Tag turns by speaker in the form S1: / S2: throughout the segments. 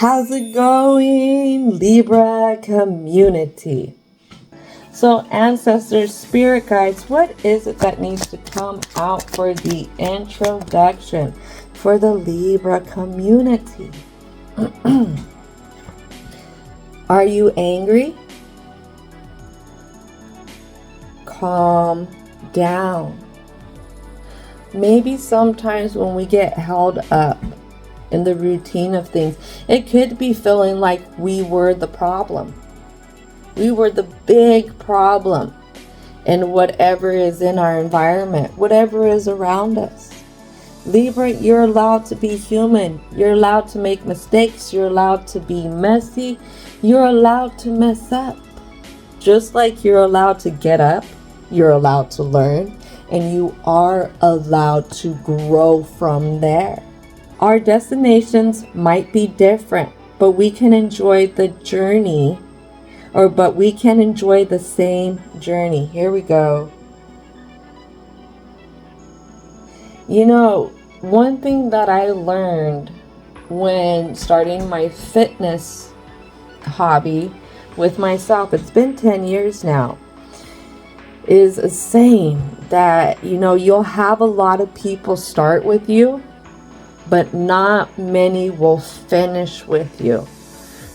S1: How's it going, Libra community? So ancestors, spirit guides, what is it that needs to come out for the introduction for the Libra community? Are you angry? Calm down. Maybe sometimes when we get held up in the routine of things, it could be feeling like we were the problem. We were the big problem in whatever is in our environment, whatever is around us. Libra, you're allowed to be human. You're allowed to make mistakes. You're allowed to be messy. You're allowed to mess up. Just like you're allowed to get up, you're allowed to learn, and you are allowed to grow from there. Our destinations might be different, but we can enjoy the journey, but we can enjoy the same journey. Here we go. You know, one thing that I learned when starting my fitness hobby with myself, it's been 10 years now, is a saying that, you'll have a lot of people start with you, but not many will finish with you.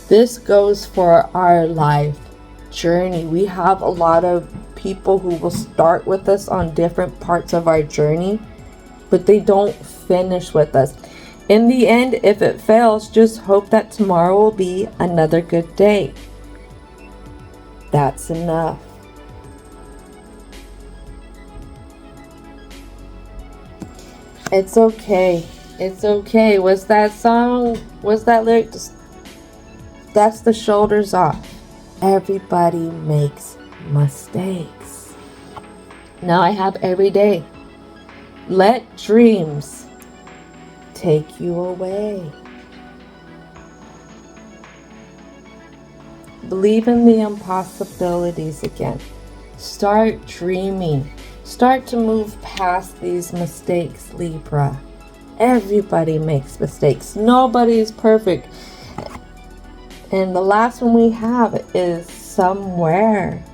S1: This goes for our life journey. We have a lot of people who will start with us on different parts of our journey, but they don't finish with us. In the end, if it fails, just hope that tomorrow will be another good day. That's enough. It's okay. It's okay. Was that song? Was that lyric? That's the shoulders off. Everybody makes mistakes. Now I have every day. Let dreams take you away. Believe in the impossibilities again. Start dreaming. Start to move past these mistakes, Libra. Everybody makes mistakes. Nobody is perfect. And the last one we have is somewhere.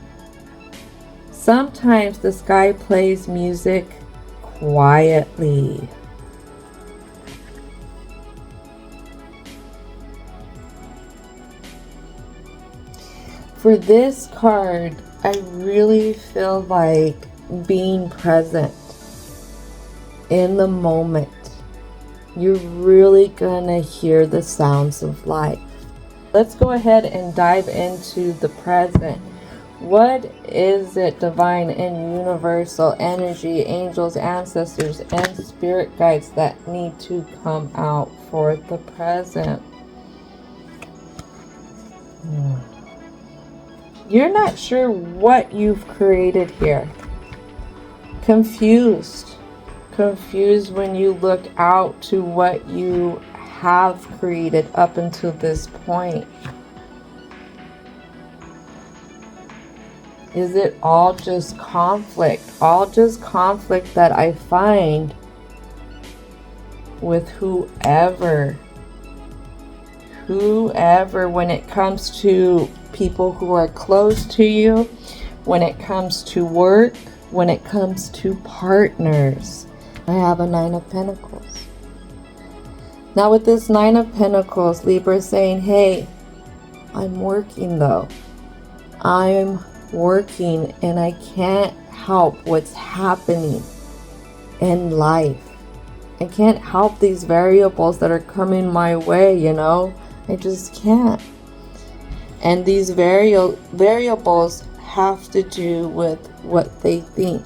S1: Sometimes the sky plays music quietly. For this card, I really feel like being present in the moment. You're really gonna hear the sounds of life. Let's go ahead and dive into the present. What is it, divine and universal energy, angels, ancestors, and spirit guides that need to come out for the present? You're not sure what you've created here. Confused when you look out to what you have created up until this point. Is it all just conflict? All just conflict that I find with whoever when it comes to people who are close to you, when it comes to work, when it comes to partners. I have a 9 of Pentacles. Now with this 9 of Pentacles, Libra is saying, hey, I'm working though. I'm working and I can't help what's happening in life. I can't help these variables that are coming my way, I just can't. And these variables have to do with what they think.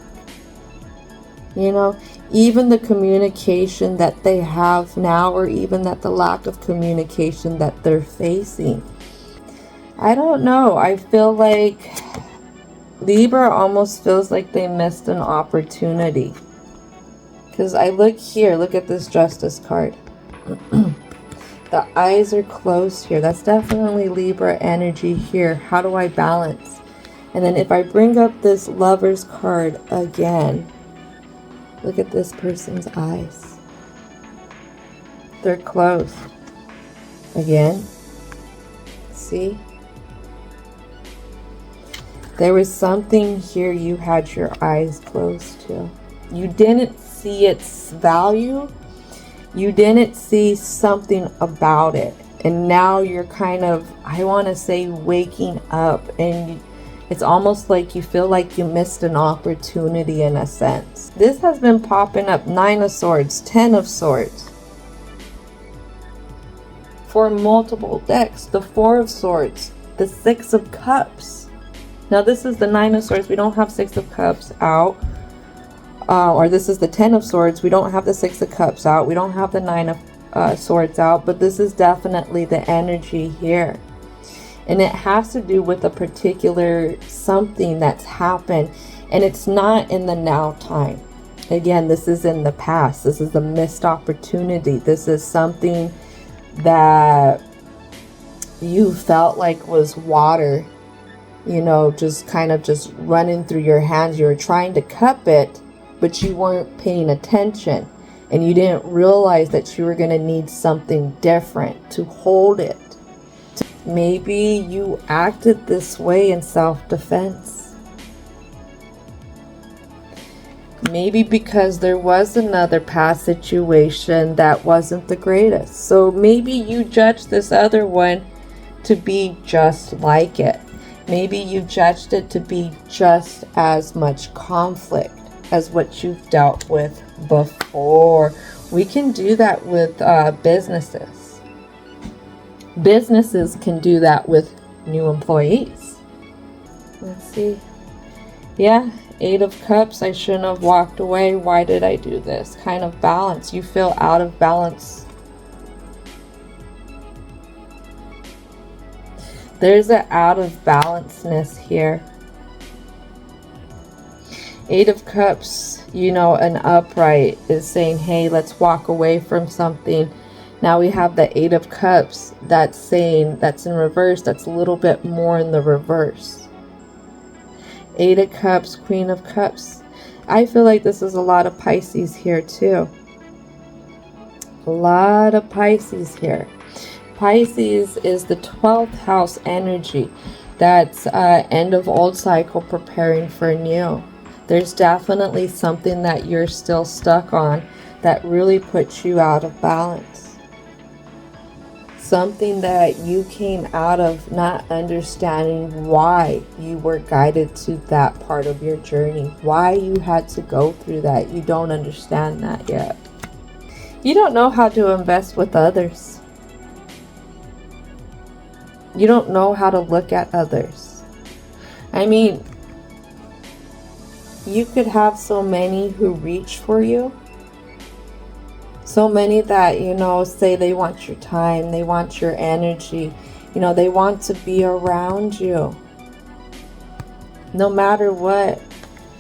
S1: Even the communication that they have now, or even the lack of communication that they're facing. I don't know. I feel like Libra almost feels like they missed an opportunity. Because I look here, look at this Justice card. The eyes are closed here. That's definitely Libra energy here. How do I balance? And then if I bring up this Lover's card again, look at this person's eyes. They're closed. Again, see? There was something here you had your eyes closed to. You didn't see its value. You didn't see something about it. And now you're kind of, I want to say, waking up. And it's almost like you feel like you missed an opportunity in a sense. This has been popping up. 9 of Swords, 10 of Swords. For multiple decks, the 4 of Swords, the 6 of Cups. Now this is the 9 of Swords. We don't have 6 of Cups out. Or this is the 10 of Swords. We don't have the 6 of Cups out. We don't have the 9 of Swords out. But this is definitely the energy here. And it has to do with a particular something that's happened. And it's not in the now time. Again, this is in the past. This is a missed opportunity. This is something that you felt like was water. You know, just kind of just running through your hands. You were trying to cup it, but you weren't paying attention. And you didn't realize that you were going to need something different to hold it. Maybe you acted this way in self-defense. Maybe because there was another past situation that wasn't the greatest. So maybe you judged this other one to be just like it. Maybe you judged it to be just as much conflict as what you've dealt with before. We can do that with businesses. Businesses can do that with new employees. Let's see. Yeah, 8 of Cups. I shouldn't have walked away. Why did I do this? Kind of balance. You feel out of balance. There's an out of balanceness here. 8 of Cups, you know, an upright is saying, hey, let's walk away from something. Now we have the 8 of Cups that's saying, that's in reverse, that's a little bit more in the reverse. 8 of Cups, Queen of Cups. I feel like this is a lot of Pisces here too. A lot of Pisces here. Pisces is the 12th house energy. That's end of old cycle, preparing for new. There's definitely something that you're still stuck on that really puts you out of balance. Something that you came out of not understanding why you were guided to that part of your journey. Why you had to go through that. You don't understand that yet. You don't know how to invest with others. You don't know how to look at others. I mean, you could have so many who reach for you. So many that, you know, say they want your time, they want your energy, you know, they want to be around you. No matter what,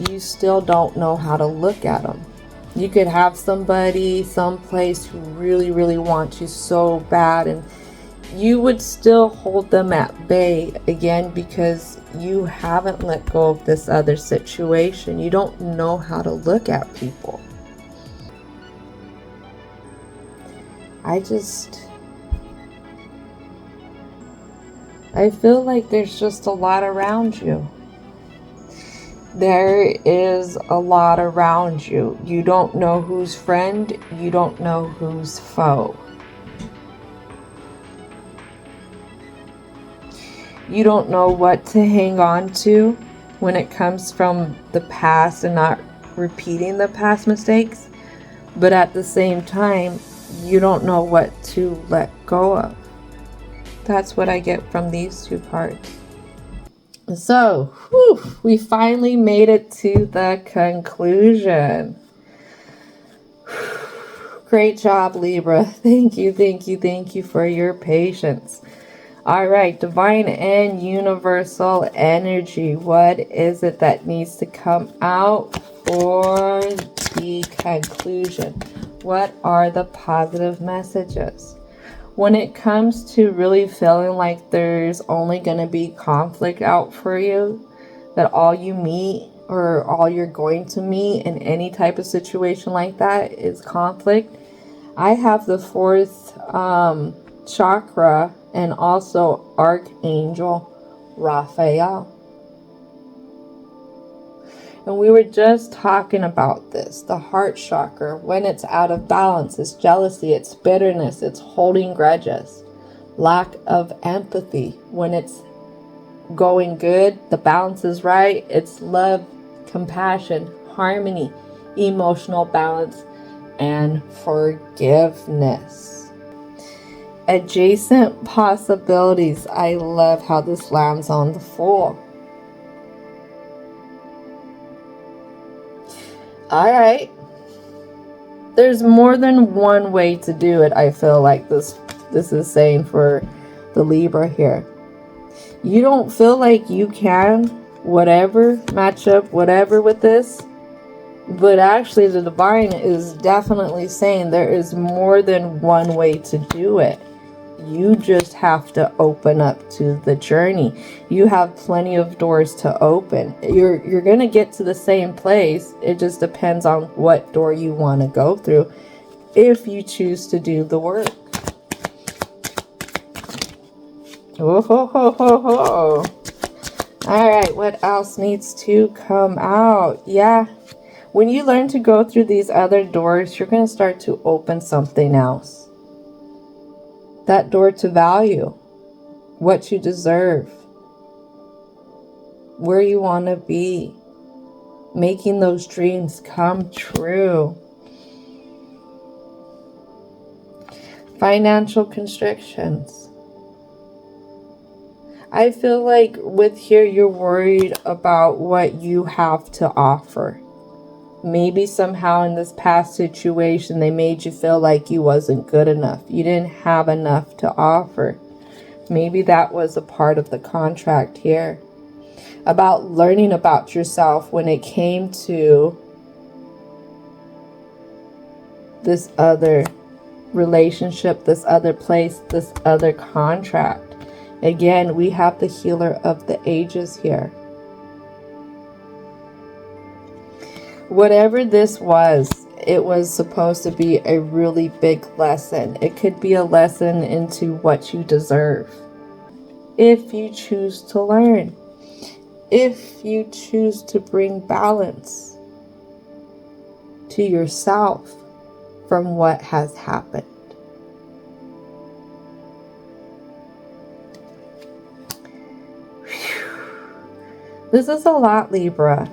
S1: you still don't know how to look at them. You could have somebody, someplace who really, really wants you so bad, and you would still hold them at bay, again, because you haven't let go of this other situation. You don't know how to look at people. I feel like there's just a lot around you. There is a lot around you. You don't know who's friend. You don't know who's foe. You don't know what to hang on to when it comes from the past and not repeating the past mistakes. But at the same time, you don't know what to let go of. That's what I get from these two parts. So, we finally made it to the conclusion. Great job, Libra. Thank you, thank you, thank you for your patience. All right, divine and universal energy. What is it that needs to come out for the conclusion? What are the positive messages? When it comes to really feeling like there's only going to be conflict out for you, that all you meet or all you're going to meet in any type of situation like that is conflict, I have the 4th chakra and also Archangel Raphael. And we were just talking about this, the heart chakra, when it's out of balance, it's jealousy, it's bitterness, it's holding grudges, lack of empathy. When it's going good, the balance is right, it's love, compassion, harmony, emotional balance, and forgiveness. Adjacent possibilities. I love how this lands on the Fool. Alright. There's more than one way to do it, I feel like this is saying for the Libra here. You don't feel like you can, whatever, match up whatever with this. But actually the Divine is definitely saying there is more than one way to do it. You just have to open up to the journey. You have plenty of doors to open. You're going to get to the same place. It just depends on what door you want to go through if you choose to do the work. Oh, ho, ho, ho, ho. All right, what else needs to come out? Yeah, when you learn to go through these other doors, you're going to start to open something else. That door to value, what you deserve, where you want to be, making those dreams come true. Financial constrictions. I feel like with here you're worried about what you have to offer. Maybe somehow in this past situation they made you feel like you wasn't good enough. You didn't have enough to offer. Maybe that was a part of the contract here. About learning about yourself when it came to this other relationship, this other place, this other contract. Again, we have the healer of the ages here. Whatever this was, it was supposed to be a really big lesson. It could be a lesson into what you deserve. If you choose to learn. If you choose to bring balance to yourself from what has happened. Whew. This is a lot, Libra.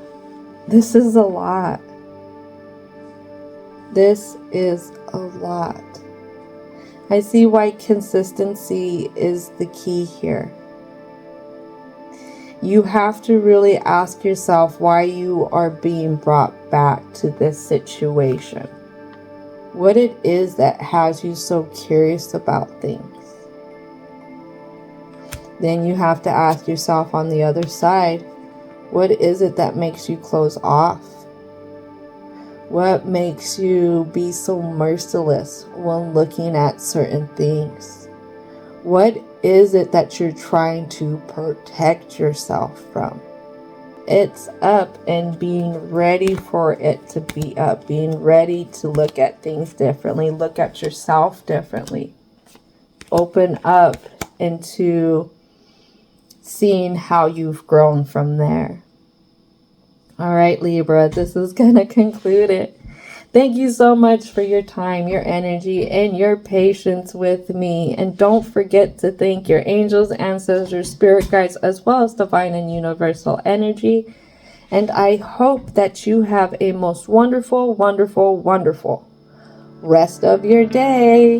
S1: This is a lot. This is a lot. I see why consistency is the key here. You have to really ask yourself why you are being brought back to this situation. What it is that has you so curious about things. Then you have to ask yourself on the other side, what is it that makes you close off? What makes you be so merciless when looking at certain things? What is it that you're trying to protect yourself from? It's up and being ready for it to be up. Being ready to look at things differently. Look at yourself differently. Open up into seeing how you've grown from there. All right, Libra, this is going to conclude it. Thank you so much for your time, your energy, and your patience with me. And don't forget to thank your angels, ancestors, spirit guides, as well as divine and universal energy. And I hope that you have a most wonderful, wonderful, wonderful rest of your day.